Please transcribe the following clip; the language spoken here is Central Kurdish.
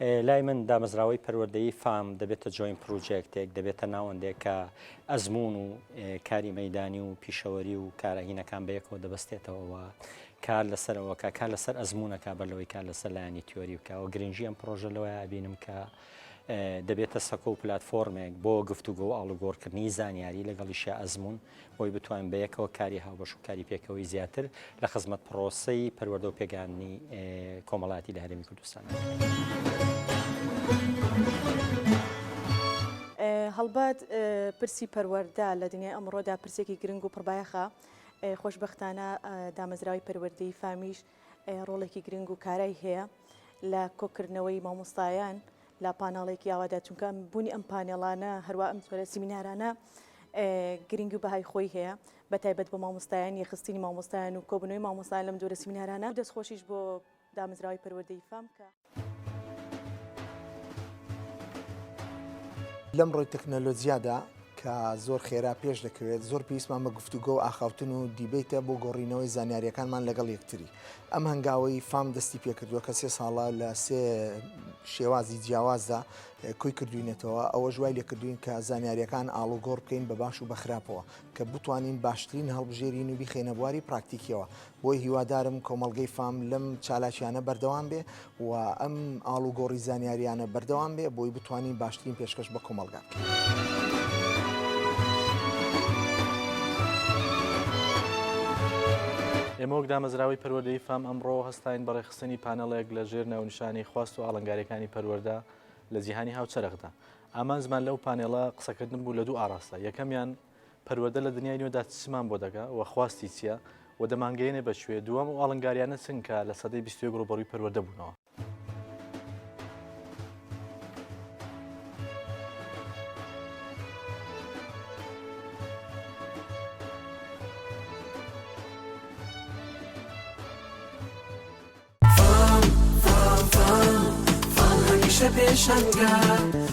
لای من دامەزراوەی پەروەردەیی فام دەبێتە جوین پرۆژێکتێک دەبێتە ناوەندێک کە ئەزمون و کاری مەدانی و پیشەوەری و کارەهینەکان بەیەکەوە دەبەستێتەوە کار لەسەرەوەکە کار لەسەر ئەزمونونەکە بەرلەوەی کار لەسەر لایانی تیۆری بکەوە گرنگی ئەم پرۆژە لەوەی ئابینم کە دەبێتە سەکۆ و پلتفۆرمێک بۆ گفتوگۆ و ئاڵوگۆڕکردنی زانیاری لەگەڵیشە ئەزمون بۆی بتوانین بەیەکەوە کاری هاوبەش و کاری پێکەوەی زیاتر لە خزمەت پرۆسەی پەروەردە و پێگانی کۆمەڵاتی لە هەرێمی کوردستان. هەڵبەت پرسی پەروەردە لە دنیای ئەمڕۆدا پرسێکی گرنگ و پڕبایەخە خۆشبەختانە دامەزراوی پەروەردەی فامیش ڕۆڵێکی گرنگ و کارای هەیە لە کۆکردنەوەی مامۆستایان لە پانەڵێکی یاوادا چونکە بوونی ئەم پانێڵانە هەروە ئەم جۆرە سیمینارانە گرنگ و بەهای خۆی هەیە بە تایبەت بۆ مامۆستایان یەخستنی مامۆستایان و کۆبنەوەی مامۆستایان لەم جۆرە سیمینارانە دەستخۆشیش بۆ دامەزراوی پەروەردەی فام کە لەم ڕۆی تەکنەلۆجیادا کە زۆر خێرا پێش دەکەوێت زۆر پێویستمان بە گفتوگۆ و ئاخاوتن و دیبیتە بۆ گۆڕینەوەی زانیاریەکانمان لەگەڵ یەکتری ئەم هەنگاوی فام دەستی پێکردووە کە 3 ساڵە لە 3 شێوازی جیاوازدا کۆی کردوینێتەوە ئەوە ژوای لێکردوین کە زانیاریەکان ئاڵوگۆڕ بکەین بە باش و بەخراپەوە کە بتوانین باشترین هەڵبژێرین و بیخێنە بواری پراکتیکیەوە بۆی هیوادارم کۆمەڵگەی فام لەم چالاکیانە بەردەوام بێ و ئەم ئاڵوگۆڕی زانیاریانە بەردەوام بێ بۆی بتوانین باشترین پێشکەش بە کۆمەلگا بکەین. ئێمە وەک دامەزراوەی پەروەردەی فام ئەمڕۆ هەستاین بە ڕێخستنی پانەڵێک لە ژێر ناونیشانی خواست و ئاڵنگاریەکانی پەروەردە لە جیهانی هاوچەرخدا. ئامان زمان لەو پانێڵە قسەکردن بوو لە 2 ئاراستە. یەکەمیان پەروەردە لە دنیای نوێدا چمان بۆ دەگا و خواستی چییە و دەمانگەیەنێ بەشوێ دووەم و ئاڵنگاریانە چنکە لە سەدەی 21 ڕوبەڕووی پەروەردە بوونەوە. همیشه پیشنگار